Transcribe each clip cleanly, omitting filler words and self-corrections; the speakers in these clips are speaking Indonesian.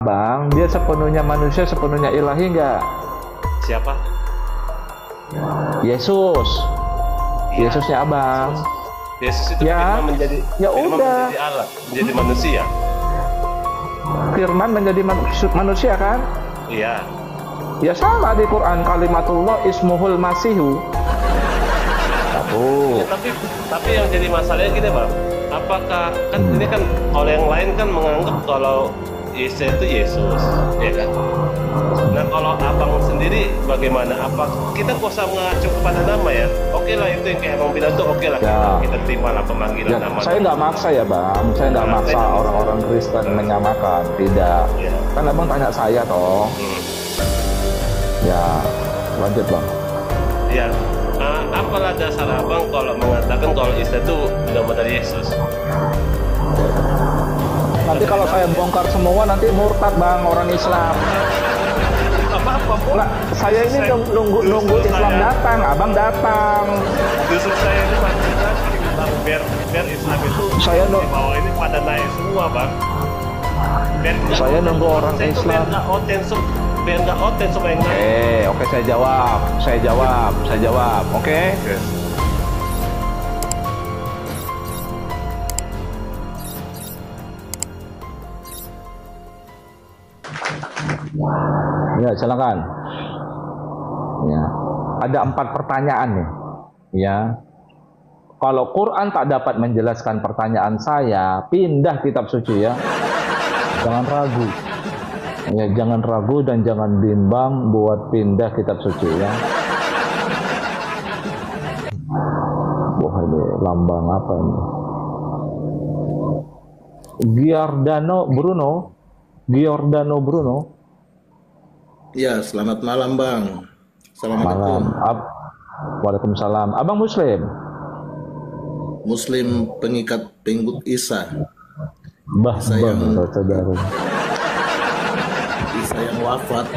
Bang, dia sepenuhnya manusia, sepenuhnya ilahi nggak? Siapa? Yesus. Ya, Yesusnya abang. Yesus itu Ya, firman menjadi, ya firman udah. menjadi Allah, menjadi manusia. Firman menjadi manusia kan? Iya. Ya sama di Quran, kalimatullah ismuhul masihu. Satu. Ya, tapi yang jadi masalahnya gini bang, apakah kan ini kan kalau yang lain kan menganggap kalau Isa itu Yesus, ya kan? Nah kalau abang sendiri bagaimana? Apa kita kuasa mengacu kepada nama ya? Oke lah itu yang kayak abang bilang tuh oke lah Ya. kita terima lah pemanggilan Ya, nama. saya nggak maksa ya bang, saya nggak maksa orang-orang Kristen menyamakan, tidak. Ya. Kan abang tanya saya toh. Ya, lanjut bang. Ya. Apalah dasar abang kalau mengatakan kalau Isa itu benar-benar Yesus? Nanti kalau saya bongkar semua nanti murtad bang orang Islam. Apa-apa Nah, saya ini nunggu Islam datang, abang datang. Justru saya ini masih biar Islam itu Saya di bawah ini pada naik semua bang. Saya nunggu orang Islam. Biar nggak oten semua yang naik. Oke, saya jawab. Oke. Ya, silakan. Ya, ada 4 pertanyaan nih. Ya, kalau Quran tak dapat menjelaskan pertanyaan saya, pindah kitab suci ya. Jangan ragu. Ya, jangan ragu dan jangan bimbang buat pindah kitab suci ya. Wah, ini lambang apa ini? Giordano Bruno. Ya, selamat malam Bang. Assalamualaikum. Malam. Waalaikumsalam. Abang Muslim? Muslim pengikat pengikut Isa. Saudara. Isa yang wafat.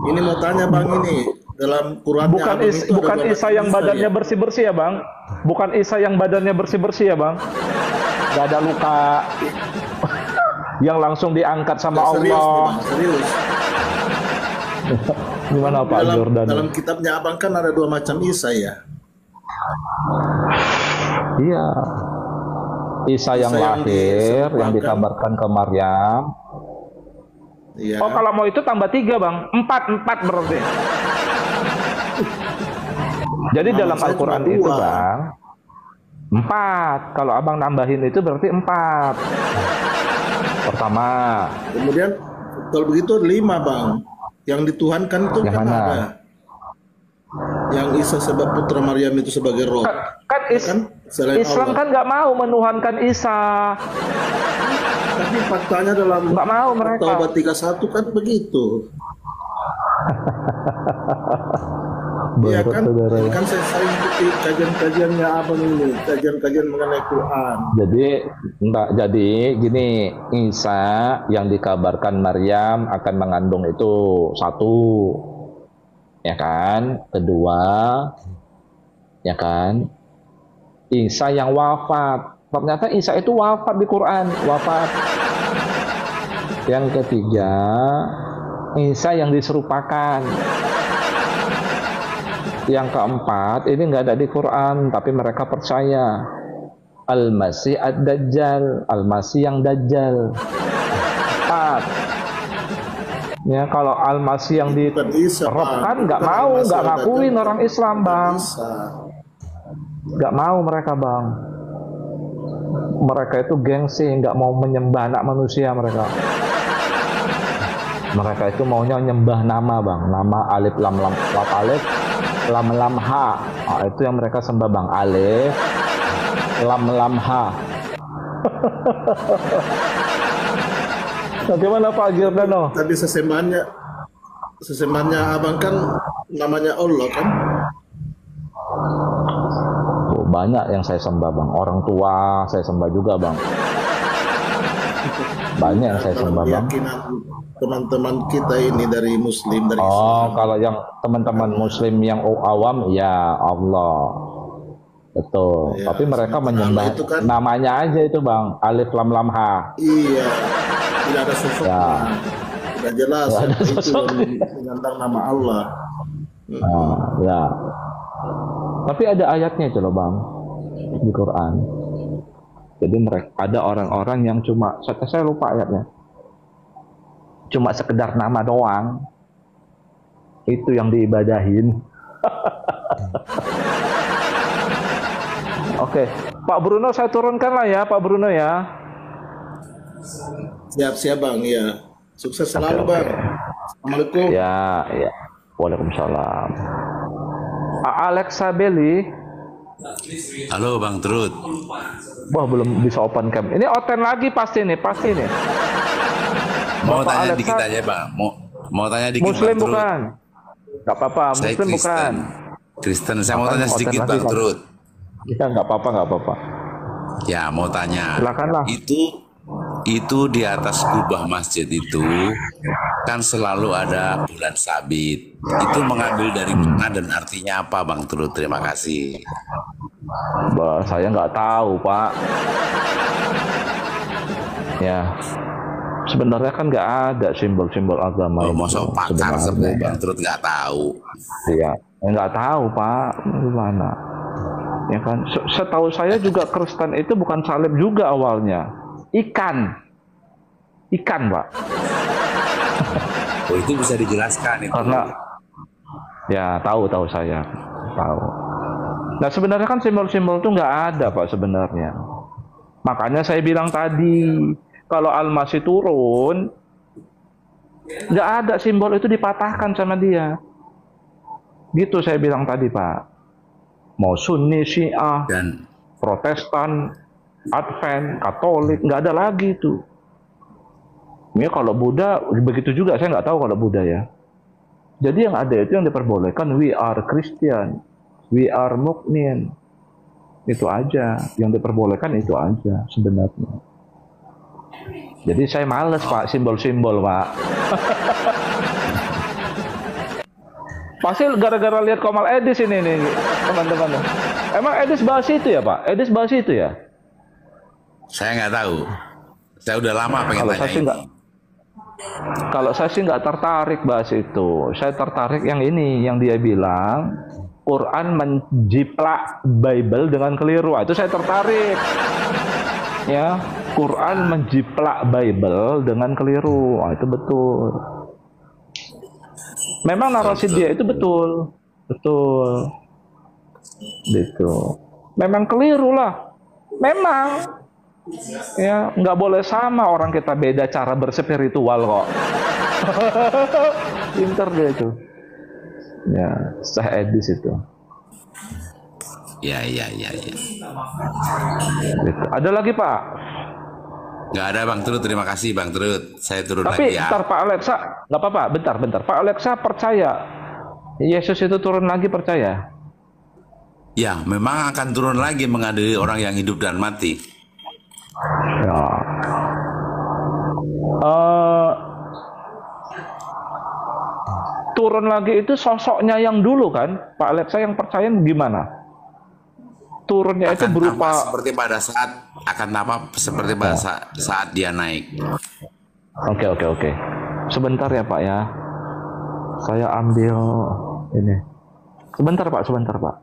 Ini mau tanya Bang, ini dalam Qurannya Bukan Isa yang badannya bersih-bersih ya Bang? Bukan Isa yang badannya bersih-bersih ya Bang? Gak ada luka. Yang langsung diangkat sama Allah. Serius nih Bang, serius. Gimana Pak Giordano? Dalam kitabnya Abang kan ada 2 macam Isa ya. Iya. Isa yang lahir, yang dikabarkan ke Maryam. Iya. Oh, kalau mau itu tambah 3 Bang, 4 berarti. Jadi dalam Al-Quran itu Bang, 4. Kalau abang nambahin itu berarti 4. Pertama. Kemudian kalau begitu 5 Bang. Yang dituhankan itu yang kan mana? ada. Yang Isa sebab putra Maryam itu sebagai roh. Islam kan nggak mau menuhankan Isa. Tapi faktanya dalam nggak mau mereka. Taubat 31 kan begitu. Iya kan, ini kan saya sering ikuti kajian-kajiannya Abang ini, kajian-kajian mengenai Quran. Jadi gini, Isa yang dikabarkan Maryam akan mengandung itu 1, ya kan? Kedua, ya kan? Isa yang wafat. Ternyata Isa itu wafat di Quran, wafat. Yang ketiga, Isa yang diserupakan. Yang keempat, ini nggak ada di Quran, tapi mereka percaya Al-Masih Ad-Dajjal, Al-Masih yang Dajjal. 4. Ya, kalau Al-Masih yang diterapkan nggak mau, nggak ngakuin orang Islam Bang. Nggak mau mereka Bang. Mereka itu gengsi, nggak mau menyembah anak manusia mereka. Mereka itu maunya nyembah nama Bang, nama alif lam lam alif lam lam ha. Itu yang mereka sembah Bang, alif lam lam ha. Bagaimana Pak Giordano? Tapi sesembahannya Abang kan namanya Allah kan? Banyak yang saya sembah Bang, orang tua saya sembah juga Bang. Banyak yang saya sembah Bang. Teman-teman kita ini dari Muslim, dari Islam. Kalau yang teman-teman Muslim yang awam ya Allah, betul. Tapi mereka menyembah kan namanya aja itu Bang, alif lam lam ha. Iya. tidak ada sosoknya. Ya. Tidak jelas Tidak ada itu sosoknya. menantang nama Allah. Ya. Tapi ada ayatnya itu loh Bang di Quran. Jadi mereka ada orang-orang yang cuma saya lupa ayatnya. Cuma sekedar nama doang. Itu yang diibadahin. Oke, Pak Bruno saya turunkan lah ya, Pak Bruno ya. Siap-siap Bang, ya. Sukses selalu Oke. Bang. Assalamualaikum. Ya. Waalaikumsalam. Alexa Belly. Halo Bang Trud. Wah, belum bisa open cam. Ini oten lagi pasti nih. Mau Bapak tanya Alexa, dikit aja Bang. Mau tanya dikit Muslim Bang Trud. bukan? Gak apa-apa, Saya Muslim bukan. Kristen. Saya mau Makan tanya oten sedikit lagi, Bang kan? Trud. Ya, nggak apa-apa. Ya mau tanya. Silakanlah. Itu di atas kubah masjid itu kan selalu ada bulan sabit. Itu mengambil dari mana dan artinya apa Bang Trud? Terima kasih. Bah, saya nggak tahu, Pak. Ya, sebenarnya kan nggak ada simbol-simbol agama Oh, itu. masa pakar seperti Bang Trud nggak tahu? Iya, nggak tahu, Pak. Gimana? Ya kan, setahu saya juga Kristen itu bukan salib juga awalnya. Ikan, Pak. Oh, itu bisa dijelaskan itu. Karena ya tahu saya tahu. Nah sebenarnya kan simbol-simbol itu nggak ada Pak sebenarnya. Makanya saya bilang tadi kalau Al-Masih turun nggak ada simbol itu dipatahkan sama dia. Gitu saya bilang tadi Pak. Mau Sunni, Syiah, Dan Protestan, Advent, Katolik nggak ada lagi itu. Ini kalau Buddha begitu juga saya nggak tahu kalau Buddha ya. Jadi yang ada itu yang diperbolehkan we are Christian, we are Mukmin. Itu aja yang diperbolehkan itu aja sebenarnya. Jadi saya males Pak simbol-simbol Pak. Pasti gara-gara lihat Komal Edis ini nih teman-teman. Emang Edis bahas itu ya Pak? Edis bahas itu ya? saya nggak tahu. Saya udah lama pengen Kalau tanya saya sih ini. Kalau saya sih nggak tertarik bahas itu. Saya tertarik yang ini, yang dia bilang Quran menjiplak Bible dengan keliru. Itu saya tertarik. Ya, Quran menjiplak Bible dengan keliru. Itu betul. Memang narasi dia itu betul. Gitu. Memang keliru lah. Memang. Ya, nggak boleh sama, orang kita beda cara berspiritual kok. Pinter dia itu. Ya, Syekh Edis itu. Ya. Gitu. Ada lagi Pak? Nggak ada Bang Trud, terima kasih Bang Trud. Saya turun Tapi lagi ya. ntar Pak Alexa, nggak apa-apa, bentar. Pak Alexa percaya Yesus itu turun lagi, percaya? Ya, memang akan turun lagi mengadili orang yang hidup dan mati. Ya. Turun lagi itu sosoknya yang dulu kan, Pak Alexa yang percaya gimana? Turunnya itu Akan berupa tampak seperti pada saat saat dia naik. Oke. Sebentar ya Pak ya. Saya ambil ini. Sebentar Pak. Sebentar Pak.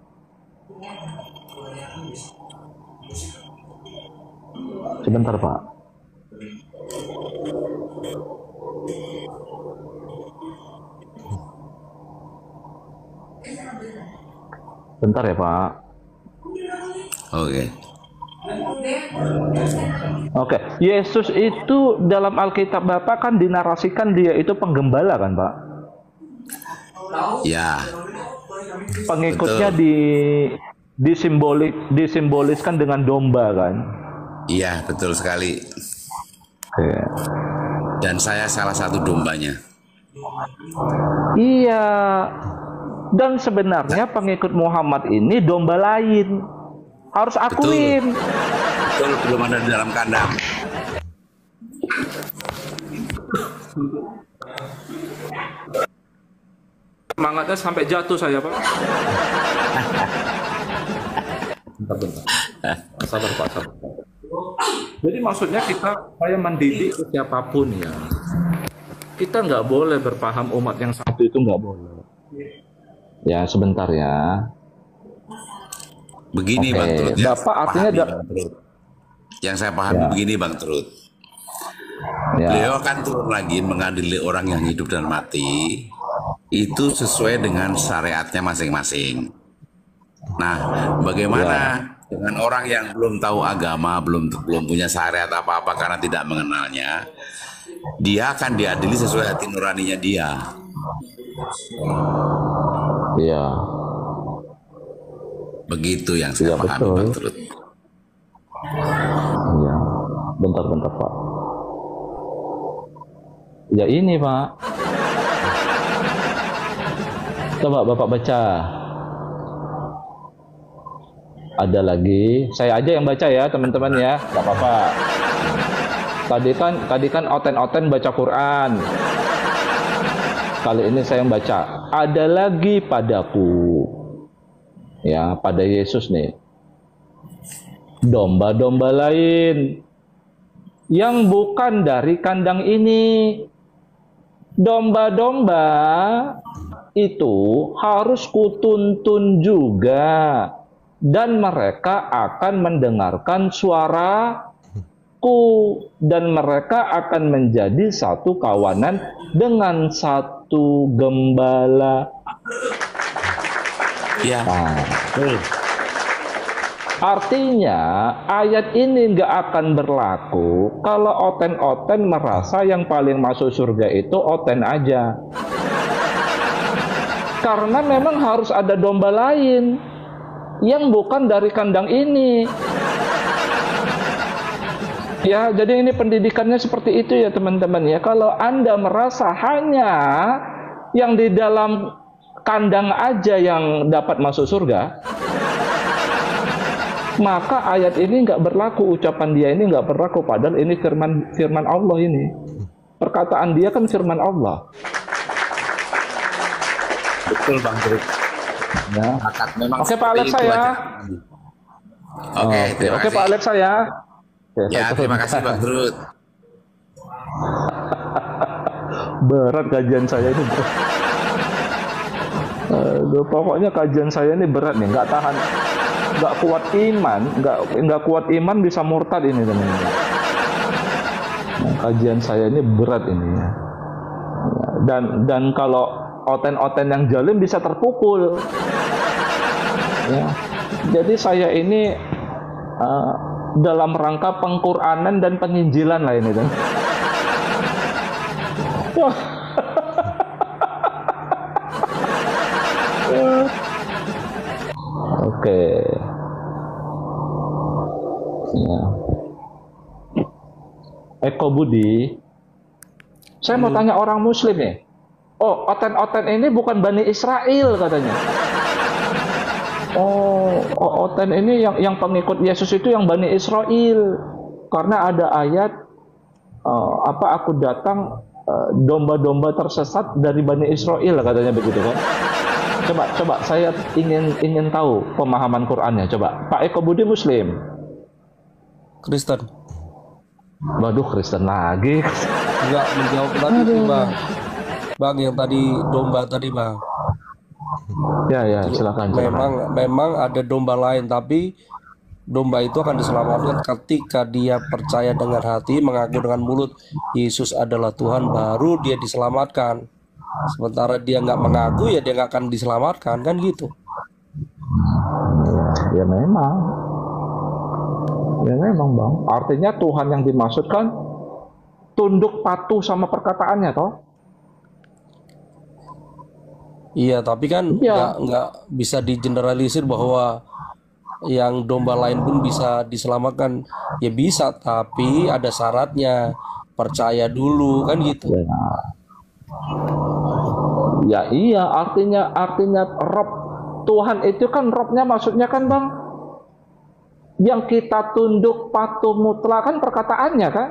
Bentar ya Pak. Oke. Yesus itu dalam Alkitab Bapak kan dinarasikan dia itu penggembala kan Pak? Ya. Pengikutnya disimboliskan dengan domba kan? Iya, betul sekali. Oke. Dan saya salah satu dombanya. Iya. Dan sebenarnya pengikut Muhammad ini domba lain. Harus akuin. Betul, belum ada di dalam kandang. Semangatnya sampai jatuh saya Pak. Bentar. Sabar Pak. Jadi maksudnya saya mendidik siapapun ya. Kita nggak boleh berpaham umat yang satu itu nggak boleh. Ya sebentar ya. Begini Oke, Bang Trud, Bapak artinya yang saya pahami begini Bang Trud. ya. Beliau akan turun lagi mengadili orang yang hidup dan mati itu sesuai dengan syariatnya masing-masing. Nah, bagaimana dengan orang yang belum tahu agama, belum punya syariat apa-apa karena tidak mengenalnya, dia akan diadili sesuai hati nuraninya dia. Iya. Begitu yang saya pahami, betul. Bang Trud. Iya. Bentar Pak. Ya ini Pak. Coba Bapak baca. Ada lagi. Saya aja yang baca ya teman-teman ya. Gak apa-apa. Tadi kan oten-oten baca Quran. Kali ini saya yang baca. Ada lagi padaku. Ya, pada Yesus nih. Domba-domba lain yang bukan dari kandang ini. Domba-domba itu harus kutuntun juga, dan mereka akan mendengarkan suaraku, dan mereka akan menjadi satu kawanan dengan satu gembala. Ya. Artinya ayat ini nggak akan berlaku kalau oten-oten merasa yang paling masuk surga itu oten aja. Karena memang harus ada domba lain yang bukan dari kandang ini. Ya, jadi ini pendidikannya seperti itu ya teman-teman ya. Kalau Anda merasa hanya yang di dalam kandang aja yang dapat masuk surga, maka ayat ini nggak berlaku, ucapan dia ini nggak berlaku, padahal ini firman Allah ini. Perkataan dia kan firman Allah. Betul Bang Trud. Ya. Oke Pak Alex saya. Oke Pak Alex saya. Ya, terima kasih Bang Trud. Berat kajian saya ini. Pokoknya kajian saya ini berat nih, nggak tahan, nggak kuat iman, nggak kuat iman bisa murtad ini teman-teman. Nah, kajian saya ini berat ini ya. Dan kalau oten-oten yang zalim bisa terpukul. Ya. Jadi saya ini dalam rangka pengquranan dan penginjilan lah ini kan. Wah. Oke. Ya. Eko Budi, saya mau tanya orang Muslim nih. Oh, oten-oten ini bukan Bani Israel katanya. Oh, oten ini yang pengikut Yesus itu yang Bani Israel. Karena ada ayat aku datang domba-domba tersesat dari Bani Israel katanya begitu kan. Coba saya ingin tahu pemahaman Qur'annya. Coba Pak Eko Budi Muslim, Kristen. Waduh, Kristen lagi. Enggak menjawab tadi tuh, Bang. Bang yang tadi domba tadi, Bang. Ya, silakan. Memang ada domba lain, tapi domba itu akan diselamatkan ketika dia percaya dengan hati, mengaku dengan mulut Yesus adalah Tuhan, baru dia diselamatkan. Sementara dia nggak mengaku, ya dia nggak akan diselamatkan, kan gitu. Ya memang. Ya memang Bang. Artinya Tuhan yang dimaksudkan tunduk patuh sama perkataannya toh? Iya, tapi kan nggak bisa digeneralisir bahwa yang domba lain pun bisa diselamatkan. Ya bisa, tapi ada syaratnya. Percaya dulu kan gitu. Ya iya, artinya Rob Tuhan itu kan Robnya maksudnya kan Bang, yang kita tunduk patuh mutlak kan perkataannya kan,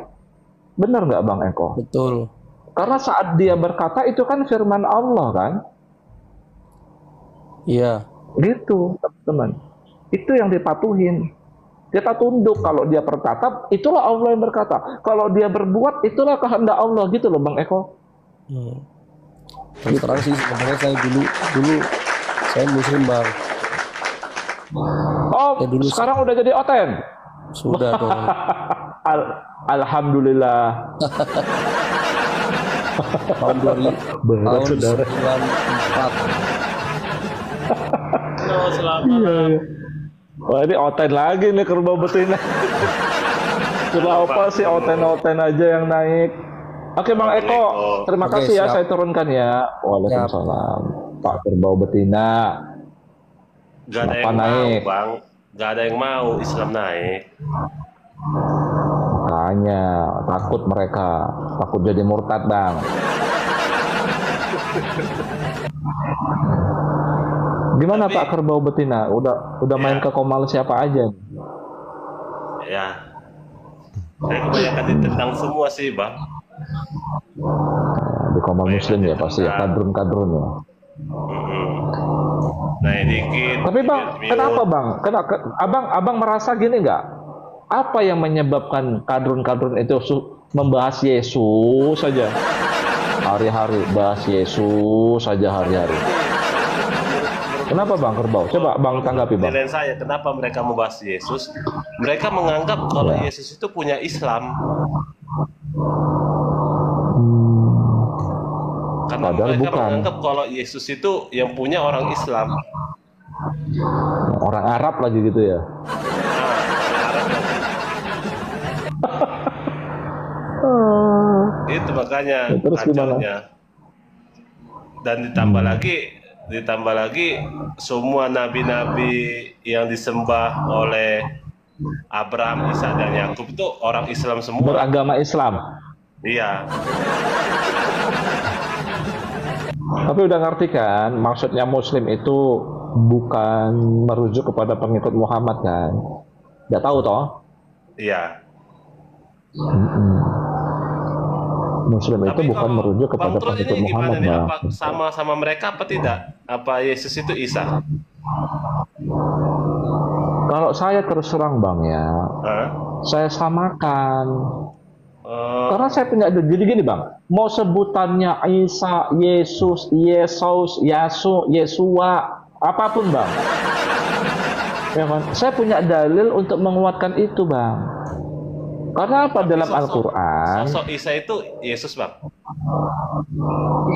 benar nggak Bang Eko? Betul. Karena saat dia berkata itu kan firman Allah kan. Iya. Gitu teman-teman. Itu yang dipatuhin. Kita tunduk. Kalau dia berkata, itulah Allah yang berkata. Kalau dia berbuat, itulah kehendak Allah, gitu loh Bang Eko. Terus terang sih sebenarnya saya dulu saya muslim Bang. Oh, Ya, dulu sekarang udah jadi oten. sudah dong. Alhamdulillah. Tahun 94. Halo, selamat Iya, malam. iya. Wah, ini oten lagi nih kerbau betina. Kenapa sih oten-oten aja yang naik? Oke Bang Eko, terima Oke, kasih ya, siap. saya turunkan ya. Waalaikumsalam. Pak kerbau betina. Gak ada Kenapa yang mau, naik? Bang. Gak ada yang mau Islam naik. Makanya takut mereka, takut jadi murtad Bang. Gimana Tapi- Pak kerbau betina? Udah main Ya. ke Komal siapa aja? Ya. Saya kebanyakan ditentang semua sih, Bang. Di Komal Muslim ya pasti ya, kadrun-kadrun ya. Naik dikit. Tapi Bang, dikit, kenapa mute. Bang? Abang merasa gini nggak? Apa yang menyebabkan kadrun-kadrun itu membahas Yesus saja? Hari-hari bahas Yesus saja hari-hari. Kenapa Bang kerbau? Coba Bang tanggapi Bang. Penilaian saya, kenapa mereka membahas Yesus? Mereka menganggap kalau Ya. Yesus itu punya Islam. Karena Padahal mereka bukan. menganggap kalau Yesus itu yang punya orang Islam. Orang Arab lagi gitu ya. Itu makanya Terus gimana? kacaunya. Dan ditambah lagi semua nabi-nabi yang disembah oleh Abraham, Isa dan Yakub itu orang Islam semua. Beragama Islam. Iya. Tapi udah ngerti kan, maksudnya Muslim itu bukan merujuk kepada pengikut Muhammad kan? Nggak tahu toh? Iya. Muslim itu Tapi bukan kalau merujuk kepada Bang Trul pengikut ini Muhammad, gimana nih? Bang. Apa sama mereka apa tidak? Apa Yesus itu Isa? Kalau saya terus terang Bang ya, Hah? saya samakan. Eh, Karena saya punya jadi gini Bang, mau sebutannya Isa, Yesus, Yasu, Yesua, apapun Bang. Ya kan? Saya punya dalil untuk menguatkan itu Bang. Karena apa dalam Al-Quran? sosok Isa itu Yesus, Bang.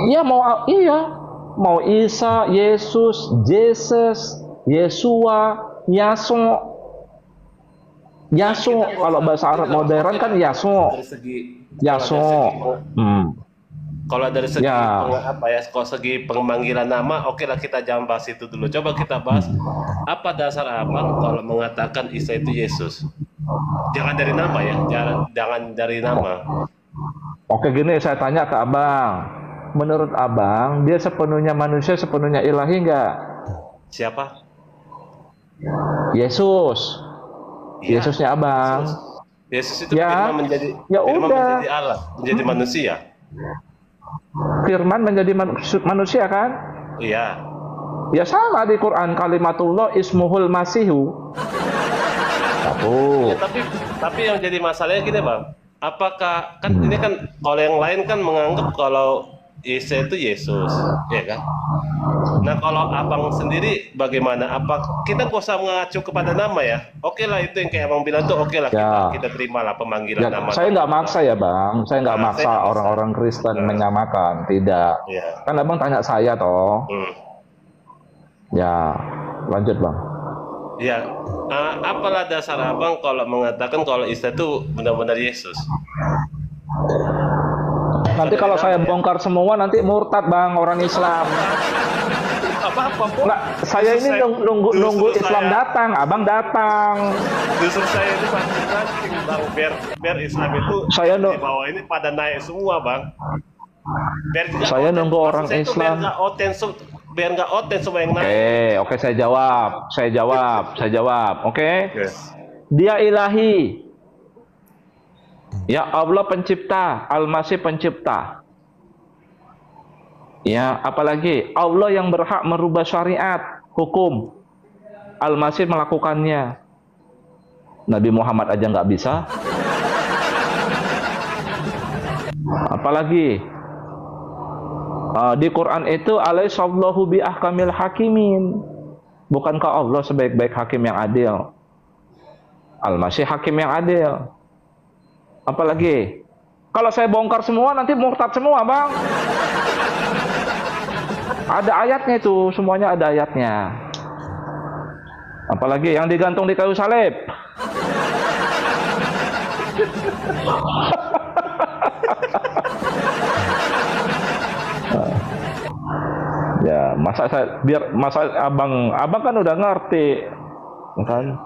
Iya mau Isa, Yesus, Jesus, Yesua, Yasu. Kalau bahasa Arab modern kan Yasu. Dari segi kalau dari segi Ya. kalau segi pemanggilan nama, oke lah kita jangan bahas itu dulu. Coba kita bahas apa dasar abang kalau mengatakan Isa itu Yesus. Jangan dari nama ya, jangan dari nama. Oke gini saya tanya ke abang. Menurut abang dia sepenuhnya manusia, sepenuhnya ilahi nggak? Siapa? Yesus. Iya, Yesusnya abang. Yesus itu Ya. firman menjadi Ya firman udah. menjadi Allah, menjadi manusia. Firman menjadi manusia kan? Iya. Ya sama di Quran kalimatullah ismuhul masihu. Satu. Ya, tapi yang jadi masalahnya gini Bang, apakah kan ini kan kalau yang lain kan menganggap kalau Isa itu Yesus, ya kan? Nah kalau abang sendiri bagaimana? Apa kita gak usah mengacu kepada nama ya? Oke lah itu yang kayak abang bilang tuh oke lah Ya. kita terima lah pemanggilan Ya, nama. saya nggak maksa ya bang, saya nggak Nah, maksa saya nggak orang-orang Kristen Nah. menyamakan, tidak. Ya. Kan abang tanya saya toh, ya lanjut bang. Ya, apalah dasar abang kalau mengatakan kalau Isa itu benar-benar Yesus? Nanti kalau saya bongkar semua nanti murtad bang orang Islam. Apa-apa kok? Nggak, saya ini nunggu justru Islam saya- datang, abang datang. Justru saya itu mancing bang, biar Islam itu Saya di bawah ini pada naik semua bang. Biar juga Saya nunggu maksud orang saya itu Islam. biar nggak oten semua yang naik. Oke, saya jawab. Oke. Dia ilahi. Ya Allah pencipta, Al-Masih pencipta. Ya, apalagi Allah yang berhak merubah syariat, hukum. Al-Masih melakukannya. Nabi Muhammad aja nggak bisa. Apalagi di Quran itu alaihissallahu bi ahkamil hakimin. Bukankah Allah sebaik-baik hakim yang adil? Al-Masih hakim yang adil. Apalagi kalau saya bongkar semua nanti murtad semua, Bang. Ada ayatnya itu, semuanya ada ayatnya. Apalagi yang digantung di kayu salib. Ya, masa abang kan udah ngerti, kan?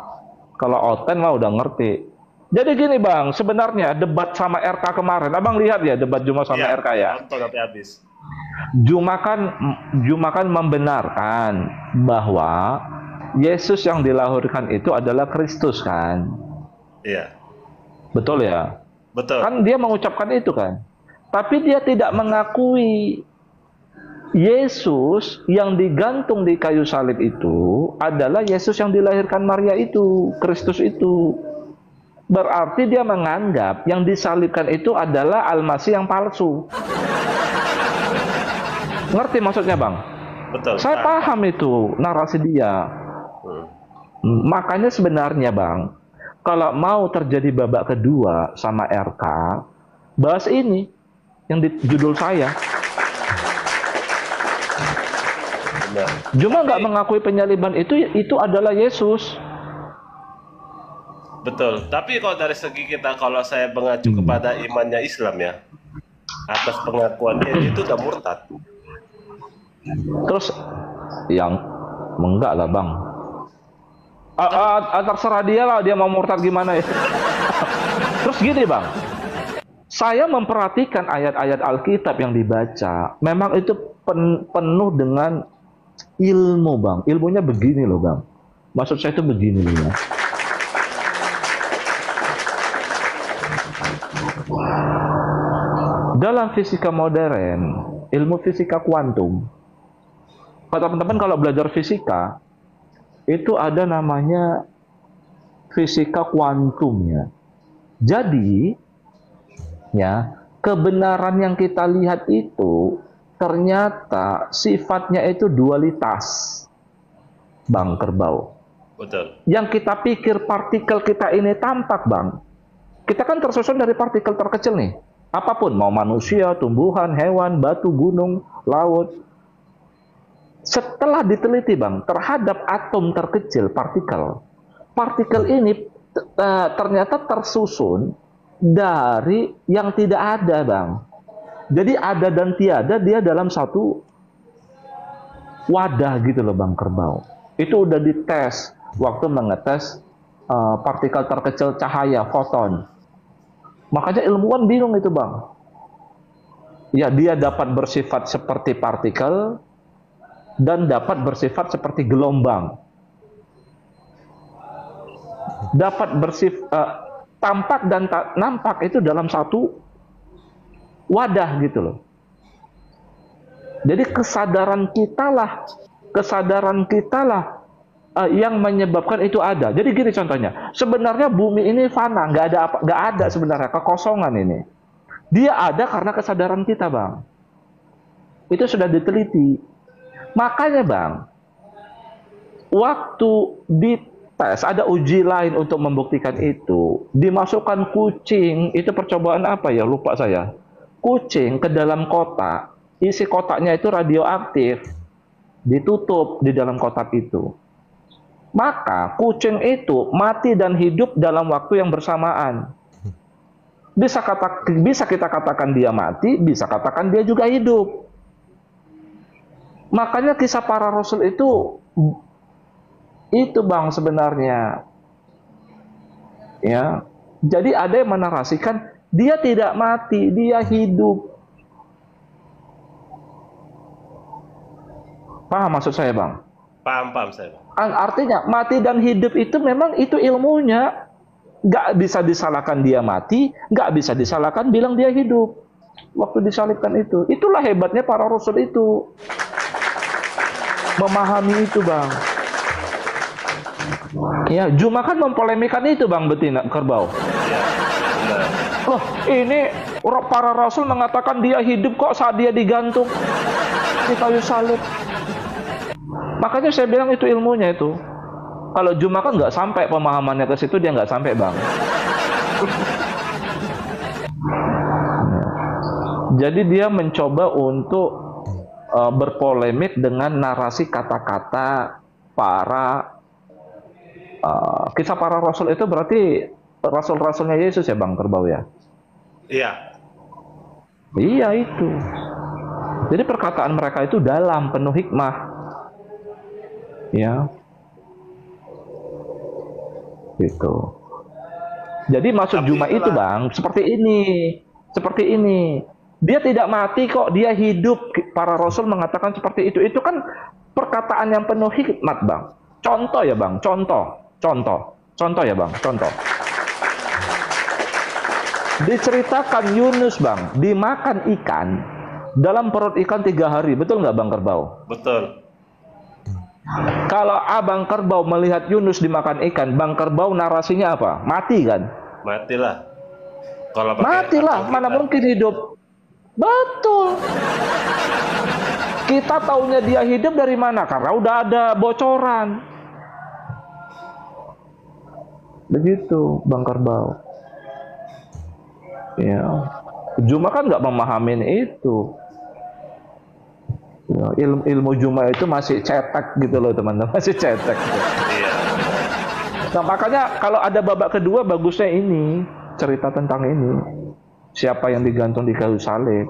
Kalau Oten mah udah ngerti. Jadi gini, Bang, sebenarnya debat sama RK kemarin, abang lihat ya debat Juma sama RK ya. Nonton sampai habis. Juma kan membenarkan bahwa Yesus yang dilahirkan itu adalah Kristus kan? Iya. Betul ya? Betul. Kan dia mengucapkan itu kan? Tapi dia tidak mengakui Yesus yang digantung di kayu salib itu adalah Yesus yang dilahirkan Maria itu, Kristus itu. Berarti dia menganggap yang disalibkan itu adalah Al-Masih yang palsu. Ngerti maksudnya, Bang? Betul. Saya paham itu narasi dia. Makanya sebenarnya, Bang, kalau mau terjadi babak kedua sama RK, bahas ini yang di judul saya. Benar. Cuma nggak mengakui penyaliban itu adalah Yesus. Betul. Tapi kalau dari segi kita, kalau saya mengacu kepada imannya Islam ya, atas pengakuan dia itu udah murtad. Terus yang enggak lah, Bang. Terserah dia lah, dia mau murtad gimana ya. Terus gini, Bang, saya memperhatikan ayat-ayat Alkitab yang dibaca, memang itu penuh dengan ilmu, Bang. Ilmunya begini loh, Bang. Maksud saya itu begini loh ya. Dalam fisika modern, ilmu fisika kuantum, teman-teman kalau belajar fisika, itu ada namanya fisika kuantum ya. Jadi, ya, kebenaran yang kita lihat itu ternyata sifatnya itu dualitas, Bang Kerbau. Betul. Yang kita pikir partikel kita ini tampak, Bang. Kita kan tersusun dari partikel terkecil nih. Apapun, mau manusia, tumbuhan, hewan, batu, gunung, laut. Setelah diteliti, Bang, terhadap atom terkecil, partikel ini ternyata tersusun dari yang tidak ada, Bang. Jadi ada dan tiada dia dalam satu wadah gitu loh, Bang Kerbau. Itu udah dites waktu mengetes partikel terkecil cahaya, foton. Makanya ilmuwan bingung itu, Bang. Ya, dia dapat bersifat seperti partikel dan dapat bersifat seperti gelombang. Dapat bersifat tampak dan nampak itu dalam satu wadah gitu loh. Jadi kesadaran kita lah yang menyebabkan itu ada. Jadi gini contohnya, sebenarnya bumi ini fana, nggak ada sebenarnya, kekosongan ini. Dia ada karena kesadaran kita, Bang. Itu sudah diteliti. Makanya, Bang, waktu dites ada uji lain untuk membuktikan itu, dimasukkan kucing, itu percobaan apa ya? Lupa saya. Kucing ke dalam kotak, isi kotaknya itu radioaktif, ditutup di dalam kotak itu. Maka kucing itu mati dan hidup dalam waktu yang bersamaan. Bisa kita katakan dia mati, bisa katakan dia juga hidup. Makanya kisah para rasul itu Bang sebenarnya. Ya. Jadi ada yang menarasikan dia tidak mati, dia hidup. Paham maksud saya, Bang? Paham saya, Bang. Artinya mati dan hidup itu memang itu ilmunya. Nggak bisa disalahkan dia mati, nggak bisa disalahkan bilang dia hidup. Waktu disalibkan itu. Itulah hebatnya para rasul itu. Memahami itu, Bang. Ya, Juma kan mempolemikan itu Bang Betina Kerbau. Ya, benar. Loh, ini para rasul mengatakan dia hidup kok saat dia digantung di kayu salib. Makanya saya bilang itu ilmunya itu. Kalau Juma kan nggak sampai pemahamannya ke situ, dia nggak sampai Bang. Jadi dia mencoba untuk berpolemik dengan narasi kata-kata para kisah para rasul itu berarti rasul-rasulnya Yesus ya Bang Kerbau ya? Iya. Iya itu. Jadi perkataan mereka itu dalam, penuh hikmah. Ya. Gitu. Jadi maksud Juma itu Bang, seperti ini. Seperti ini. Dia tidak mati kok, dia hidup. Para rasul mengatakan seperti itu. Itu kan perkataan yang penuh hikmat Bang. Contoh ya Bang, contoh ya Bang, contoh. Diceritakan Yunus Bang, dimakan ikan, dalam perut ikan 3 hari, betul nggak Bang Kerbau? Betul. Kalau Abang Kerbau melihat Yunus dimakan ikan, Bang Kerbau narasinya apa? Mati kan? Matilah. Kalau pakai Matilah, mana mungkin hidup? Betul. Kita taunya dia hidup dari mana? Karena udah ada bocoran. Begitu Bang Kerbau. Ya. Juma kan nggak memahamin itu. Ya, ilmu Juma itu masih cetek gitu loh teman-teman, masih cetek. Iya. Nah makanya kalau ada babak kedua bagusnya ini, cerita tentang ini. Siapa yang digantung di kayu salib.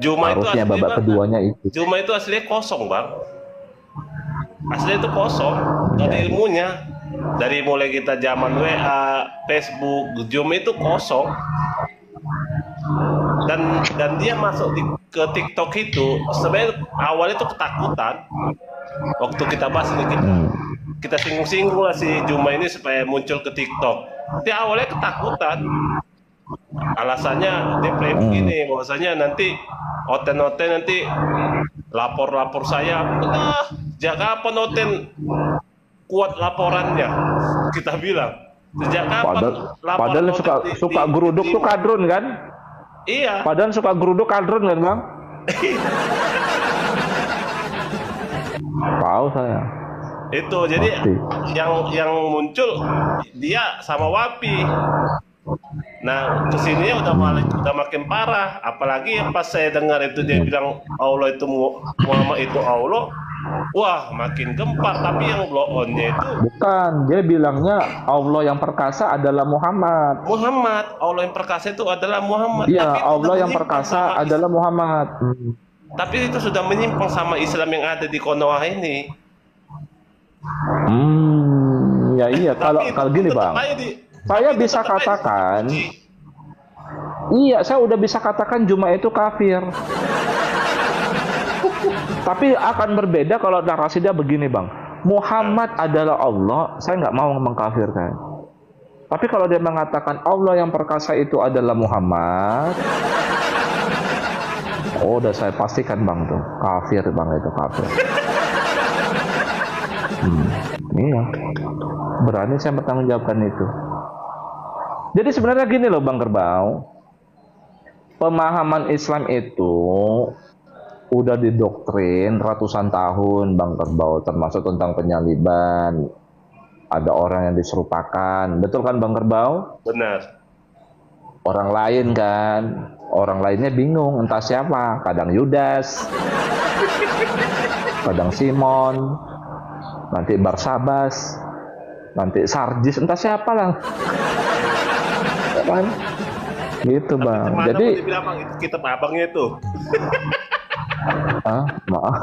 Juma harusnya itu babak keduanya itu. Juma itu aslinya kosong Bang. Aslinya itu kosong, nggak ada ilmunya. Dari mulai kita zaman WA, Facebook, Zoom itu kosong. Dan dia masuk ke TikTok itu sebenarnya awalnya itu ketakutan. Waktu kita bahas ini kita singgung-singgung lah si Juma ini supaya muncul ke TikTok. Dia awalnya ketakutan. Alasannya dia play begini, bahwasanya nanti Oten nanti lapor saya. Udah, sejak kapan Oten kuat laporannya? Kita bilang sejak kapan padahal suka geruduk tuh kadrun kan? Iya. Padahal suka geruduk kadrun kan Bang? Tahu saya. Itu jadi yang muncul dia sama Wapi. Nah kesininya udah makin parah. Apalagi yang pas saya dengar itu dia bilang Allah itu Muhammad itu Allah. Wah makin gempar. Tapi yang blow on-nya itu bukan, dia bilangnya Allah yang perkasa adalah Muhammad. Allah yang perkasa itu adalah Muhammad. Iya, Allah yang perkasa adalah Muhammad. Tapi itu sudah menyimpang sama Islam yang ada di Konoha ini. Ya iya, kalau gini Bang, saya bisa katakan, iya, saya udah bisa katakan Juma itu kafir. Tapi akan berbeda kalau narasi dia begini Bang, Muhammad adalah Allah, saya nggak mau mengkafirkan. Tapi kalau dia mengatakan Allah yang perkasa itu adalah Muhammad, oh udah saya pastikan Bang tuh, kafir Bang, itu kafir. Iya, berani saya bertanggungjawabkan itu. Jadi sebenarnya gini loh Bang Kerbau, pemahaman Islam itu udah didoktrin ratusan tahun Bang Kerbau, termasuk tentang penyaliban. Ada orang yang diserupakan, betul kan Bang Kerbau? Benar. Orang lain kan, orang lainnya bingung entah siapa, kadang Yudas, kadang Simon, nanti Barsabas, nanti Sarjis, entah siapa lah. Kan? Gitu Bang. Jadi kita abangnya itu. Maaf.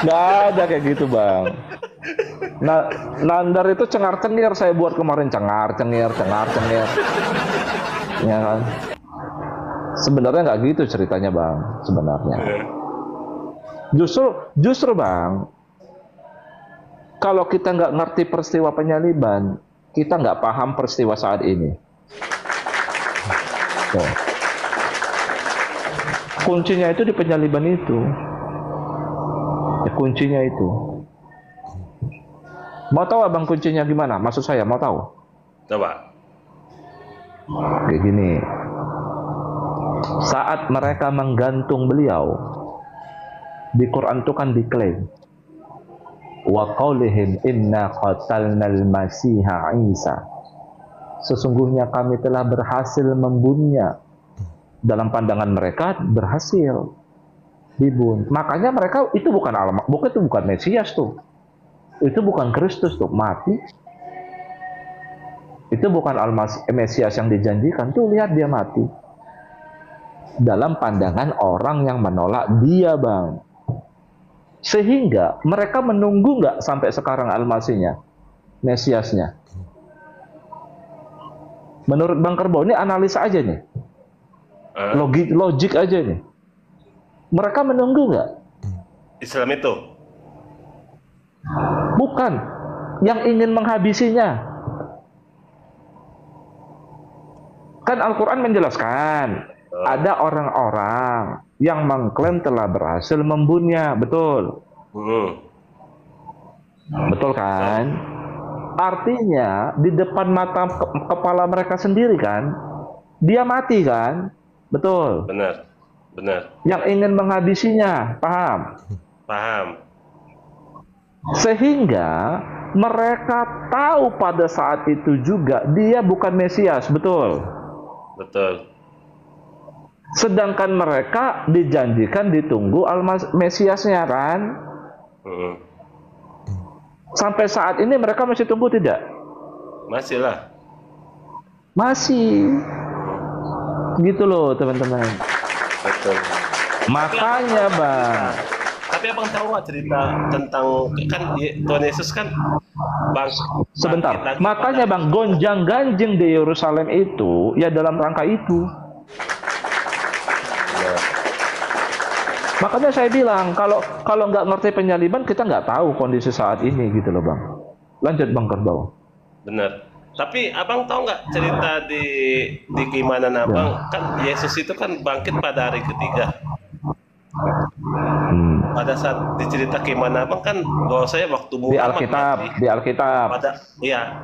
Nggak ada kayak gitu Bang. Nah, Nandar itu cengar-cengir saya buat kemarin, cengar-cengir. Ya kan? Sebenarnya nggak gitu ceritanya Bang, sebenarnya. Justru Bang, kalau kita nggak ngerti peristiwa penyaliban, kita nggak paham peristiwa saat ini. Tuh. Kuncinya itu di penyaliban itu. Ya, kuncinya itu. Mau tahu abang kuncinya gimana? Maksud saya mau tahu? Coba. Kayak gini. Saat mereka menggantung beliau, di Quran itu kan diklaim, wa qaulihim inna qatalnal masiha Isa. Sesungguhnya kami telah berhasil membunuhnya. Dalam pandangan mereka berhasil dibunuh. Makanya mereka itu bukan Mesias tuh. Itu bukan Kristus tuh, mati. Itu bukan Mesias yang dijanjikan. Tuh lihat dia mati. Dalam pandangan orang yang menolak dia, Bang. Sehingga mereka menunggu nggak sampai sekarang Al-Masihnya, Mesiasnya. Menurut Bang Kerbau, ini analisa aja nih. Logik aja nih. Mereka menunggu nggak? Islam itu? Bukan. Yang ingin menghabisinya. Kan Al-Quran menjelaskan. Ada orang-orang yang mengklaim telah berhasil membunuhnya. Betul? Betul kan? Artinya di depan mata kepala mereka sendiri kan, dia mati kan, betul? Benar. Yang ingin menghabisinya, paham? Paham. Sehingga mereka tahu pada saat itu juga dia bukan Mesias, betul? Betul. Sedangkan mereka dijanjikan ditunggu Mesiasnya kan? Sampai saat ini mereka masih tunggu tidak? Masih lah. Masih. Gitu loh teman-teman. Betul. Makanya Bang. Tapi abang tahu nggak cerita tentang kan Tuhan Yesus kan Bang? Sebentar. Makanya Bang, gonjang-ganjing di Yerusalem itu ya dalam rangka itu. Makanya saya bilang kalau nggak ngerti penyaliban kita nggak tahu kondisi saat ini gitu loh Bang. Lanjut Bang Kerbau. Benar. Tapi abang tahu nggak cerita di keimanan abang kan Yesus itu kan bangkit pada hari ketiga. Pada saat dicerita keimanan abang kan bahwa saya waktu Muhammad di Alkitab.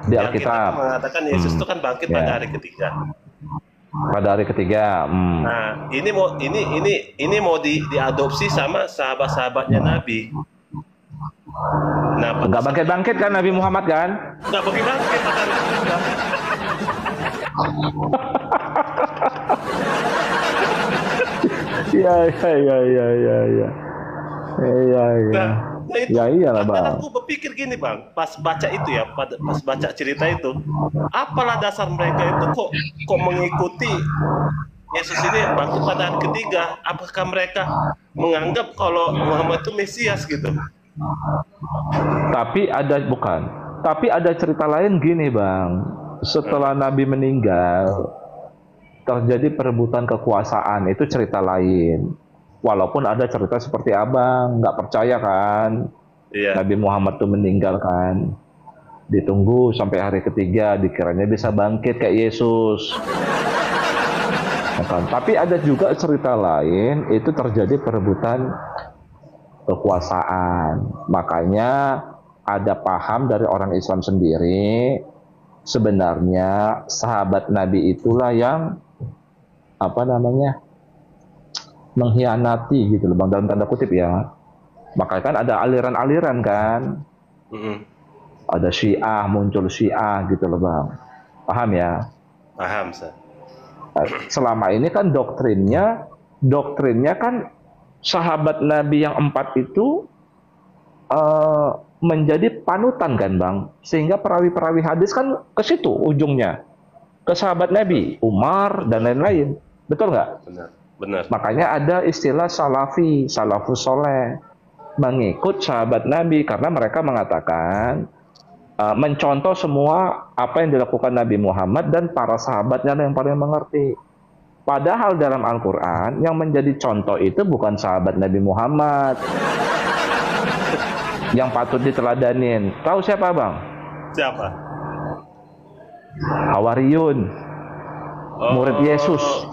Di Alkitab mengatakan Yesus itu kan bangkit pada hari ketiga. Pada hari ketiga. Nah, ini mau diadopsi sama sahabat-sahabatnya Nabi. Nah, nggak bangkit-bangkit kan Nabi Muhammad kan? Nggak bangkit pada hari ketiga. Ya iyalah Bang. Aku berpikir gini Bang, pas baca itu ya, pas baca cerita itu, apalah dasar mereka itu kok mengikuti Yesus ini bangkit pada hari ketiga? Apakah mereka menganggap kalau Muhammad itu Mesias gitu? Tapi ada cerita lain gini Bang. Setelah Nabi meninggal, terjadi perebutan kekuasaan, itu cerita lain. Walaupun ada cerita seperti abang, nggak percaya kan, Nabi Muhammad itu meninggal kan, ditunggu sampai hari ketiga, dikiranya bisa bangkit kayak Yesus. Kan? Tapi ada juga cerita lain, itu terjadi perebutan kekuasaan. Makanya ada paham dari orang Islam sendiri, sebenarnya sahabat Nabi itulah yang mengkhianati gitu loh Bang, dalam tanda kutip ya. Makanya kan ada aliran-aliran kan. Ada Syiah, muncul Syiah gitu loh Bang. Paham ya? Paham, Sir. Selama ini kan doktrinnya kan sahabat Nabi yang 4 itu menjadi panutan kan Bang. Sehingga perawi-perawi hadis kan ke situ ujungnya. Ke sahabat Nabi, Umar dan lain-lain. Betul nggak? Benar. Makanya ada istilah salafus soleh, mengikut sahabat Nabi, karena mereka mengatakan mencontoh semua apa yang dilakukan Nabi Muhammad dan para sahabatnya yang paling mengerti. Padahal dalam Al-Quran yang menjadi contoh itu bukan sahabat Nabi Muhammad yang patut diteladanin. Tahu siapa Bang? Siapa? Hawariyun, murid Yesus.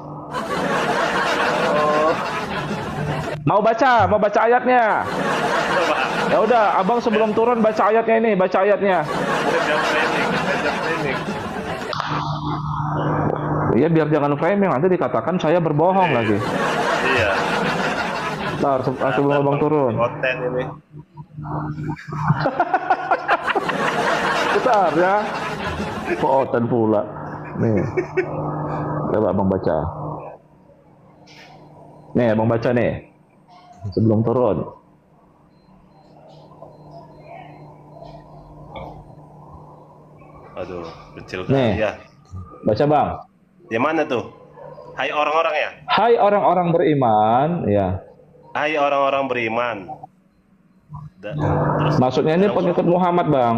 Mau baca ayatnya? Ya udah, abang sebelum turun baca ayatnya ini, baca ayatnya. Jam training, jam training. Iya, biar jangan framing, nanti dikatakan saya berbohong lagi. Iya. Ntar sebelum abang turun. Konten ini. Bentar ya. Kok oten pula. Nih. Coba abang baca. Nih, abang baca nih. Sebelum turun. Aduh, kecil Nih. kali ya. Baca bang. Yang mana tuh? Hai orang-orang ya? Hai orang-orang beriman, ya. Hai orang-orang beriman. Terus Maksudnya ini pengikut Muhammad bang.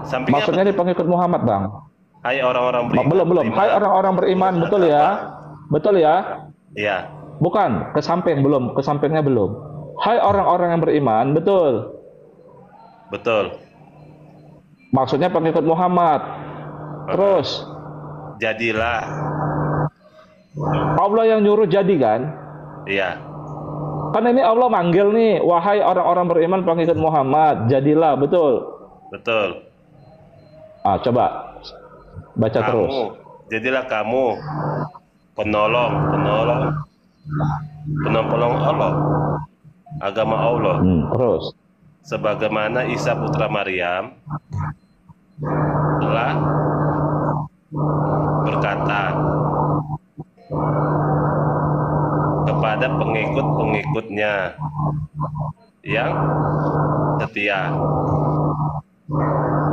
sampingnya Maksudnya apa? ini pengikut Muhammad bang. Hai orang-orang beriman. Belum. Hai orang-orang beriman, betul ya? Betul ya? Iya. Bukan, ke samping belum, ke sampingnya belum. Hai orang-orang yang beriman, betul. Betul. Maksudnya pengikut Muhammad. Terus Jadilah. Allah yang nyuruh jadi kan? Iya. Kan ini Allah manggil nih, wahai orang-orang beriman pengikut Muhammad, jadilah, betul. Betul. Ah, coba baca terus. Jadilah kamu penolong Allah, agama Allah. Terus. Sebagaimana Isa putra Maryam telah berkata kepada pengikut-pengikutnya yang setia,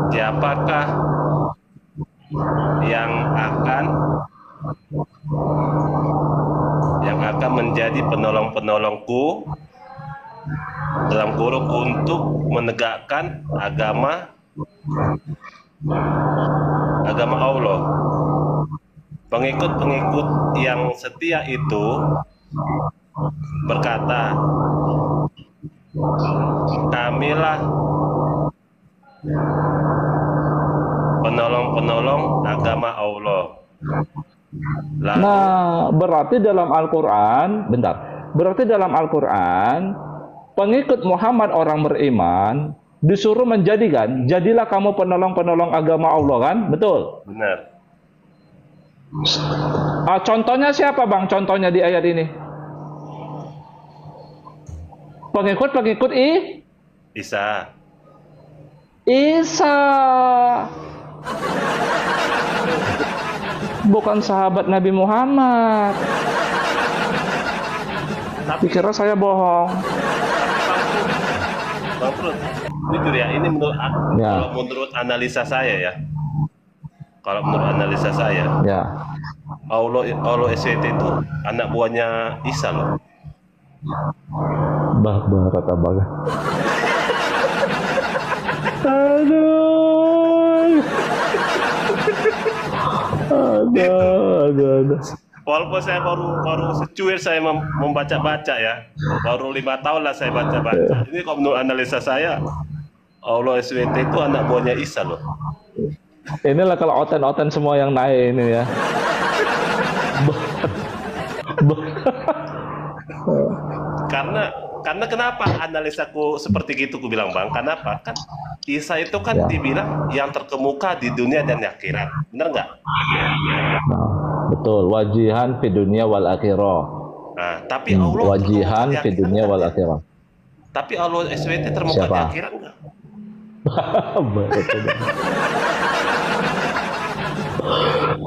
siapakah yang akan menjadi penolong-penolongku dalam kurung untuk menegakkan agama Allah. Pengikut-pengikut yang setia itu berkata, kamilah penolong-penolong agama Allah. Lalu, Nah, berarti dalam Al-Quran, berarti dalam Al-Quran, pengikut Muhammad orang beriman disuruh menjadikan, jadilah kamu penolong-penolong agama Allah kan? Betul? benar. Contohnya siapa bang? Contohnya di ayat ini? Pengikut Isa. Isa. Bukan sahabat Nabi Muhammad. Dikira saya bohong. Bang Prut, jujur ya, ini Ya. kalau menurut analisa saya ya. Kalau menurut analisa saya, Ya. Allah SWT itu anak buahnya Isa loh. Kata bang. Aduh. Aduh. Walaupun saya baru secuil saya membaca-baca ya, baru 5 tahun lah saya baca-baca. Ini kalau menurut analisa saya, Allah SWT itu anak buahnya Isa loh. Inilah kalau oten-oten semua yang naik ini ya. Karena kenapa analisaku seperti gitu, ku bilang bang? Kenapa? Kan Isa itu kan Ya. dibilang yang terkemuka di dunia dan di akhirat, bener nggak? Nah, betul, wajihan fi dunia wal akhirah. Nah, tapi Allah Wajihan terkemuka fi di dunia akhirat wal nggak? akhirah. Tapi Allah SWT terkemuka di Siapa? akhirat nggak?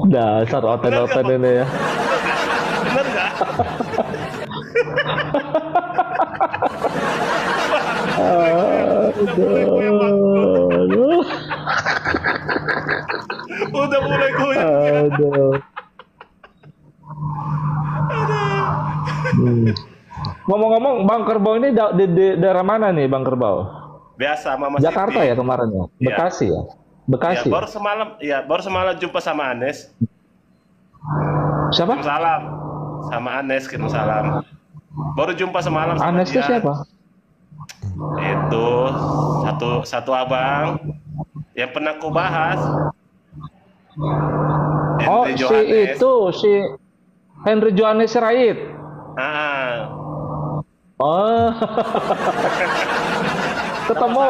Dasar oten-oten ini ya. Bener nggak? Aduh. Udah mulai goyang. Aduh. Ngomong-ngomong, Bang Kerbau ini di daerah mana nih, Bang Kerbau? Biasa Mama Jakarta Siti. ya kemarin ya? Iya. Bekasi ya? Ya, Bekasi. baru semalam jumpa sama Anes. Siapa? Kirim salam. Sama Anes kirim salam. Baru jumpa semalam sama Anes itu dia. siapa? Itu satu abang yang pernah ku bahas. Oh, Henry si Johannes. itu, si Henry Johannes Sirait. Ah, Oh. Ketemu.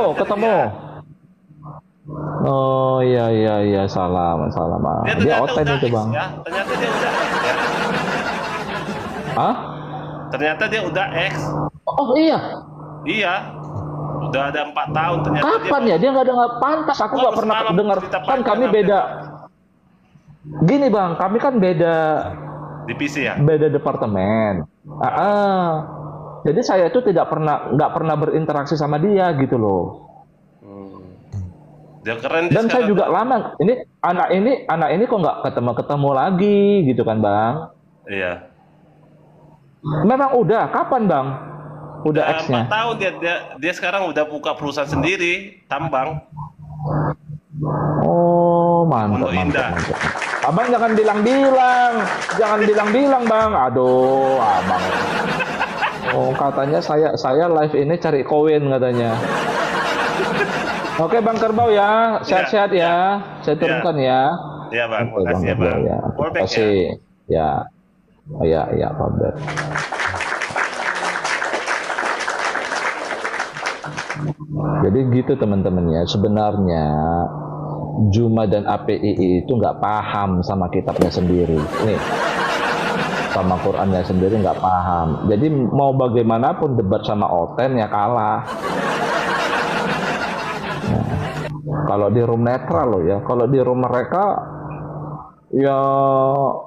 Oh iya, salam Bang. Dia oten itu Bang. Ya, ternyata dia udah X ya. Hah? Ternyata dia udah X. Oh iya. Iya. Udah ada 4 tahun ternyata. Kapan ya? Dia nggak dengar. Pantas aku nggak pernah dengar. Kan kami beda. Gini Bang, kami kan beda divisi ya. Beda departemen. Jadi saya itu nggak pernah berinteraksi sama dia gitu loh. Dia keren. Dan saya juga lama. Ini anak ini kok nggak ketemu lagi gitu kan Bang? Iya. Memang udah. Kapan Bang? Udah X-nya. 4 tahun dia sekarang udah buka perusahaan sendiri tambang. Oh mantap. Abang jangan bilang Bang. Aduh Abang. Oh katanya saya live ini cari koin katanya. Oke Bang Kerbau ya, sehat-sehat ya. Saya turunkan ya. Iya Bang, Oke, makasih ya Bang. Terima kasih. Ya. Iya, Pak Ber. Jadi gitu teman-teman ya. Sebenarnya Juma dan APII itu nggak paham sama kitabnya sendiri. Nih, sama Qurannya sendiri nggak paham. Jadi mau bagaimanapun debat sama Oten ya kalah. Kalau di room netral loh ya, kalau di room mereka ya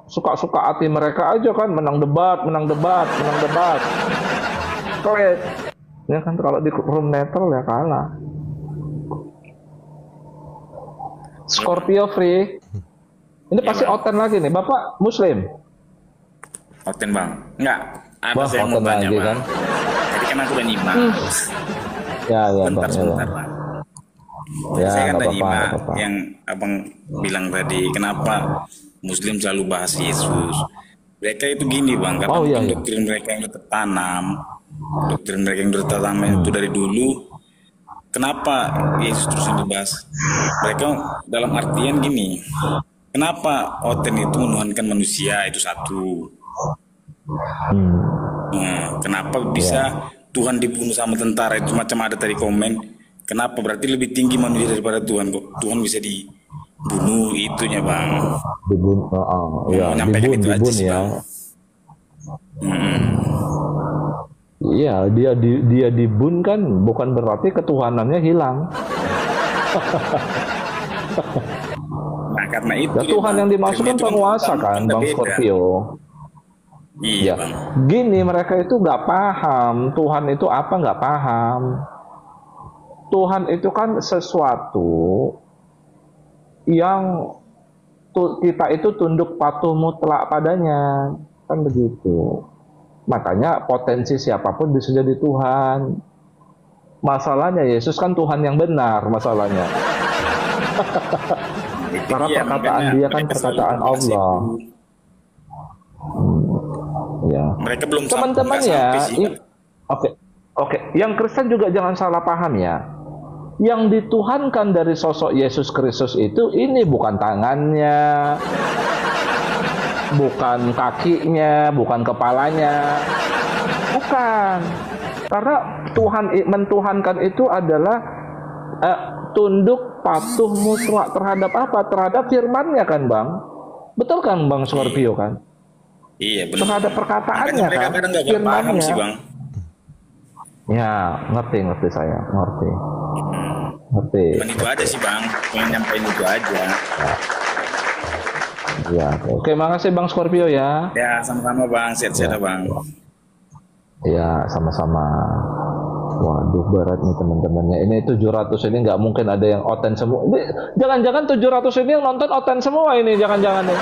suka-suka hati mereka aja kan, menang debat. Klik. Ya kan kalau di room netral ya kalah. Scorpio free. Ini pasti Oten lagi nih, Bapak Muslim. Oten Bang. Enggak, Wah, saya mau Oten tanya lagi, Bang. kan? Tadi kan aku udah nyimak. Ya Bentar, Bang. sebentar Bang. Ya, Saya kan nggak tadi apa-apa, Pak, apa-apa. yang abang bilang tadi, kenapa Muslim selalu bahas Yesus? Mereka itu gini Bang, karena Oh, iya, mungkin iya. doktrin mereka yang udah tertanam, itu dari dulu. Kenapa Yesus terus yang dibahas? Mereka dalam artian gini, kenapa Oten itu menuhankan manusia itu satu? Nah, kenapa bisa Tuhan dibunuh sama tentara itu macam ada tadi komen? Kenapa berarti lebih tinggi manusia daripada Tuhan kok? Tuhan bisa dibunuh itunya Bang. Dibun ya. Iya, dia dibun kan bukan berarti ketuhanannya hilang. Nah karena itu Ya, Tuhan yang dimaksud kan penguasa kan, Bang Scorpio. Iya Ya, Bang. gini mereka itu nggak paham Tuhan itu apa, nggak paham. Tuhan itu kan sesuatu yang kita itu tunduk patuh mutlak padanya, kan begitu. Makanya potensi siapapun bisa jadi Tuhan. Masalahnya Yesus kan Tuhan yang benar masalahnya. Karena perkataan dia kan perkataan Allah. Ya. Mereka belum Teman-teman ya. Oke. Yang Kristen juga jangan salah paham ya. Yang dituhankan dari sosok Yesus Kristus itu ini bukan tangannya, bukan kakinya, bukan kepalanya, bukan. Karena Tuhan mentuhankan itu adalah tunduk patuh mutlak terhadap apa? Terhadap firman-Nya kan, Bang? Betul kan, Bang Scorpio kan? Iya benar. Terhadap perkataannya mereka kan, kadang nggak paham firman-Nya. sih Bang. Ya, ngerti saya, ngerti. Cuman itu aja sih Bang, pengen nyampein itu aja. Ya, oke, makasih Bang Scorpio ya. Ya sama-sama Bang, sehat-sehat Bang. Ya, sama-sama. Waduh, berat nih teman-temannya. Ini 700 ini nggak mungkin ada yang oten semua. Ini jangan-jangan 700 ini yang nonton oten semua ini, jangan-jangan nih.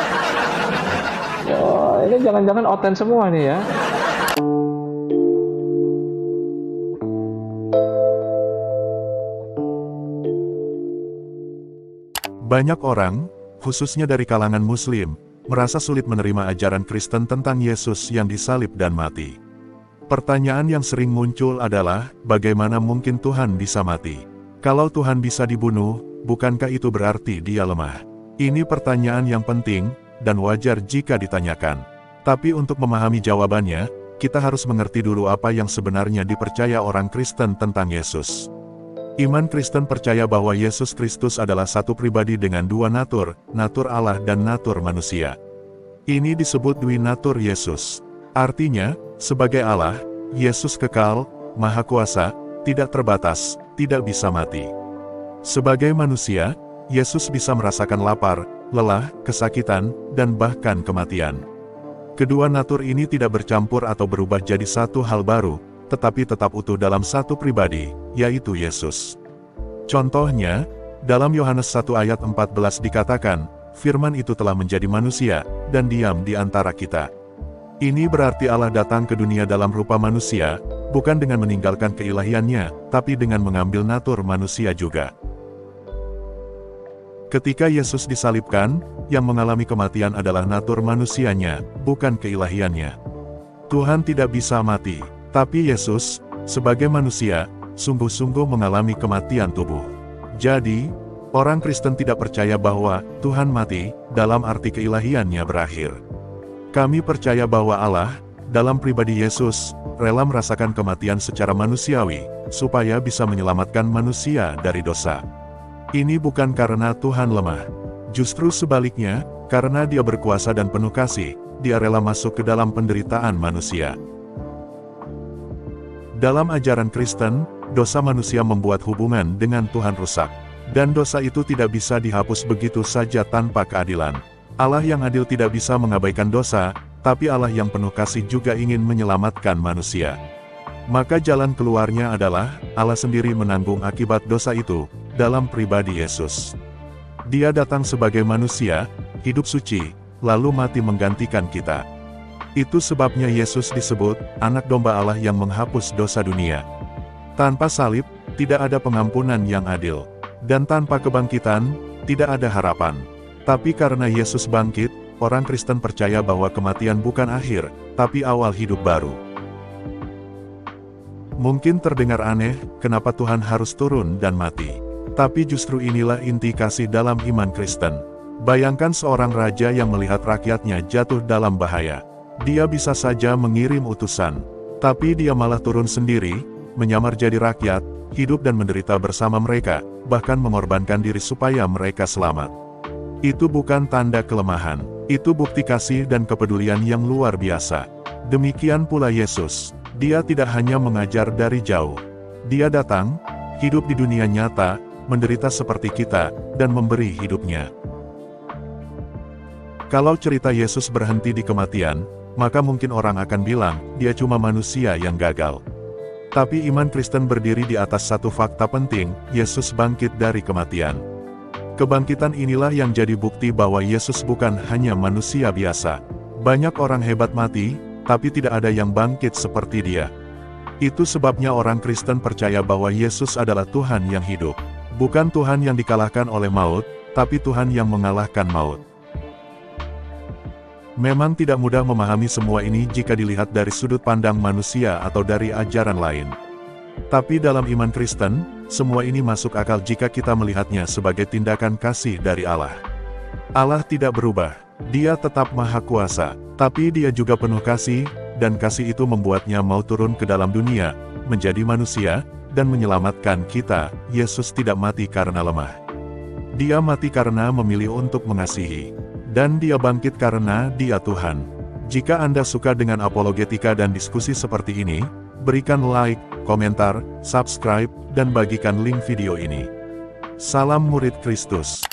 Oh, ini jangan-jangan oten semua nih ya. Banyak orang, khususnya dari kalangan Muslim, merasa sulit menerima ajaran Kristen tentang Yesus yang disalib dan mati. Pertanyaan yang sering muncul adalah, bagaimana mungkin Tuhan bisa mati? Kalau Tuhan bisa dibunuh, bukankah itu berarti dia lemah? Ini pertanyaan yang penting, dan wajar jika ditanyakan. Tapi untuk memahami jawabannya, kita harus mengerti dulu apa yang sebenarnya dipercaya orang Kristen tentang Yesus. Iman Kristen percaya bahwa Yesus Kristus adalah satu pribadi dengan dua natur, natur Allah dan natur manusia. Ini disebut dwi natur Yesus. Artinya, sebagai Allah, Yesus kekal, maha kuasa, tidak terbatas, tidak bisa mati. Sebagai manusia, Yesus bisa merasakan lapar, lelah, kesakitan, dan bahkan kematian. Kedua natur ini tidak bercampur atau berubah jadi satu hal baru, tetapi tetap utuh dalam satu pribadi, yaitu Yesus. Contohnya, dalam Yohanes 1 ayat 14 dikatakan, firman itu telah menjadi manusia, dan diam di antara kita. Ini berarti Allah datang ke dunia dalam rupa manusia, bukan dengan meninggalkan keilahiannya, tapi dengan mengambil natur manusia juga. Ketika Yesus disalibkan, yang mengalami kematian adalah natur manusianya, bukan keilahiannya. Tuhan tidak bisa mati. Tapi Yesus, sebagai manusia, sungguh-sungguh mengalami kematian tubuh. Jadi, orang Kristen tidak percaya bahwa Tuhan mati, dalam arti keilahiannya berakhir. Kami percaya bahwa Allah, dalam pribadi Yesus, rela merasakan kematian secara manusiawi, supaya bisa menyelamatkan manusia dari dosa. Ini bukan karena Tuhan lemah. Justru sebaliknya, karena Dia berkuasa dan penuh kasih, Dia rela masuk ke dalam penderitaan manusia. Dalam ajaran Kristen, dosa manusia membuat hubungan dengan Tuhan rusak. Dan dosa itu tidak bisa dihapus begitu saja tanpa keadilan. Allah yang adil tidak bisa mengabaikan dosa, tapi Allah yang penuh kasih juga ingin menyelamatkan manusia. Maka jalan keluarnya adalah, Allah sendiri menanggung akibat dosa itu, dalam pribadi Yesus. Dia datang sebagai manusia, hidup suci, lalu mati menggantikan kita. Itu sebabnya Yesus disebut, anak domba Allah yang menghapus dosa dunia. Tanpa salib, tidak ada pengampunan yang adil. Dan tanpa kebangkitan, tidak ada harapan. Tapi karena Yesus bangkit, orang Kristen percaya bahwa kematian bukan akhir, tapi awal hidup baru. Mungkin terdengar aneh, kenapa Tuhan harus turun dan mati. Tapi justru inilah inti kasih dalam iman Kristen. Bayangkan seorang raja yang melihat rakyatnya jatuh dalam bahaya. Dia bisa saja mengirim utusan, tapi dia malah turun sendiri, menyamar jadi rakyat, hidup dan menderita bersama mereka, bahkan mengorbankan diri supaya mereka selamat. Itu bukan tanda kelemahan, itu bukti kasih dan kepedulian yang luar biasa. Demikian pula Yesus, Dia tidak hanya mengajar dari jauh. Dia datang, hidup di dunia nyata, menderita seperti kita, dan memberi hidupnya. Kalau cerita Yesus berhenti di kematian, maka mungkin orang akan bilang, dia cuma manusia yang gagal. Tapi iman Kristen berdiri di atas satu fakta penting, Yesus bangkit dari kematian. Kebangkitan inilah yang jadi bukti bahwa Yesus bukan hanya manusia biasa. Banyak orang hebat mati, tapi tidak ada yang bangkit seperti Dia. Itu sebabnya orang Kristen percaya bahwa Yesus adalah Tuhan yang hidup. Bukan Tuhan yang dikalahkan oleh maut, tapi Tuhan yang mengalahkan maut. Memang tidak mudah memahami semua ini jika dilihat dari sudut pandang manusia atau dari ajaran lain. Tapi dalam iman Kristen, semua ini masuk akal jika kita melihatnya sebagai tindakan kasih dari Allah. Allah tidak berubah, Dia tetap maha kuasa, tapi Dia juga penuh kasih, dan kasih itu membuatnya mau turun ke dalam dunia, menjadi manusia, dan menyelamatkan kita. Yesus tidak mati karena lemah. Dia mati karena memilih untuk mengasihi. Dan Dia bangkit karena Dia Tuhan. Jika Anda suka dengan apologetika dan diskusi seperti ini, berikan like, komentar, subscribe, dan bagikan link video ini. Salam murid Kristus.